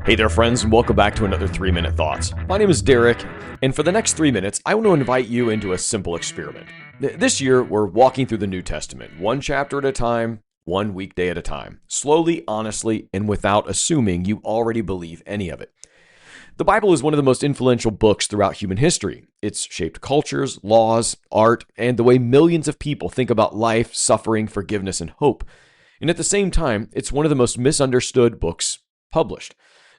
Hey there, friends, and welcome back to another 3-Minute Thoughts. My name is Derek, and for the next 3 minutes, I want to invite you into a simple experiment. This year, we're walking through the New Testament, one chapter at a time, one weekday at a time, slowly, honestly, and without assuming you already believe any of it. The Bible is one of the most influential books throughout human history. It's shaped cultures, laws, art, and the way millions of people think about life, suffering, forgiveness, and hope. And at the same time, it's one of the most misunderstood books published.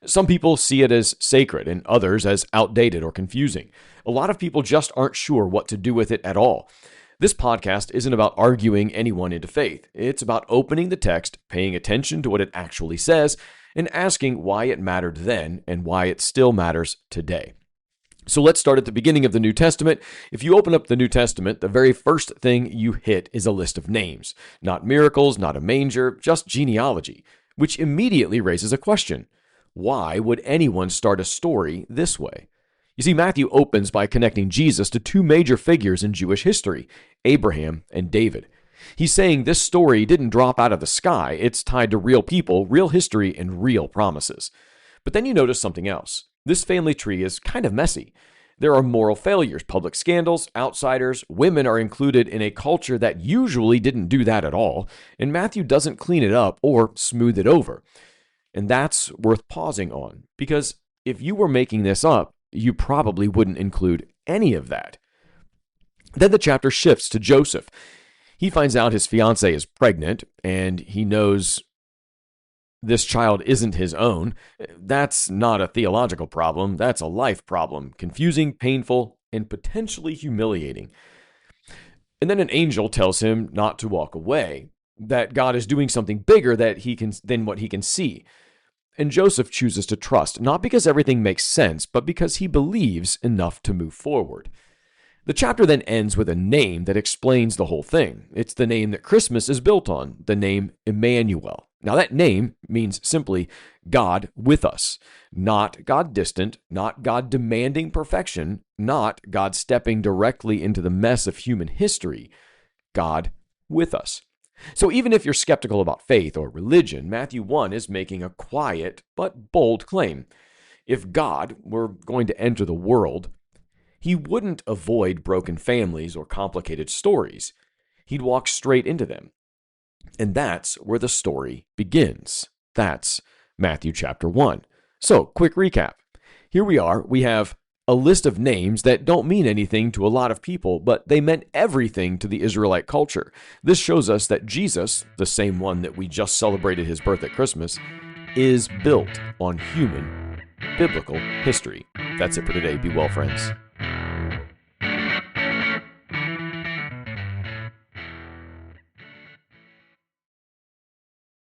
Some people see it as sacred and others as outdated or confusing. A lot of people just aren't sure what to do with it at all. This podcast isn't about arguing anyone into faith. It's about opening the text, paying attention to what it actually says, and asking why it mattered then and why it still matters today. So let's start at the beginning of the New Testament. If you open up the New Testament, the very first thing you hit is a list of names. Not miracles, not a manger, just genealogy, which immediately raises a question. Why would anyone start a story this way? You see, Matthew opens by connecting Jesus to two major figures in Jewish history, Abraham and David. He's saying this story didn't drop out of the sky. It's tied to real people, real history, and real promises. But then you notice something else. This family tree is kind of messy. There are moral failures, public scandals, outsiders, women are included in a culture that usually didn't do that at all, and Matthew doesn't clean it up or smooth it over. And that's worth pausing on, because if you were making this up, you probably wouldn't include any of that. Then the chapter shifts to Joseph. He finds out his fiancée is pregnant, and he knows this child isn't his own. That's not a theological problem. That's a life problem. Confusing, painful, and potentially humiliating. And then an angel tells him not to walk away, that God is doing something bigger than what he can see. And Joseph chooses to trust, not because everything makes sense, but because he believes enough to move forward. The chapter then ends with a name that explains the whole thing. It's the name that Christmas is built on, the name Emmanuel. Now that name means simply God with us, not God distant, not God demanding perfection, not God stepping directly into the mess of human history, God with us. So even if you're skeptical about faith or religion, Matthew 1 is making a quiet but bold claim. If God were going to enter the world, he wouldn't avoid broken families or complicated stories. He'd walk straight into them. And that's where the story begins. That's Matthew chapter 1. So, quick recap. Here we are. We have a list of names that don't mean anything to a lot of people, but they meant everything to the Israelite culture. This shows us that Jesus, the same one that we just celebrated his birth at Christmas, is built on human, biblical history. That's it for today. Be well, friends.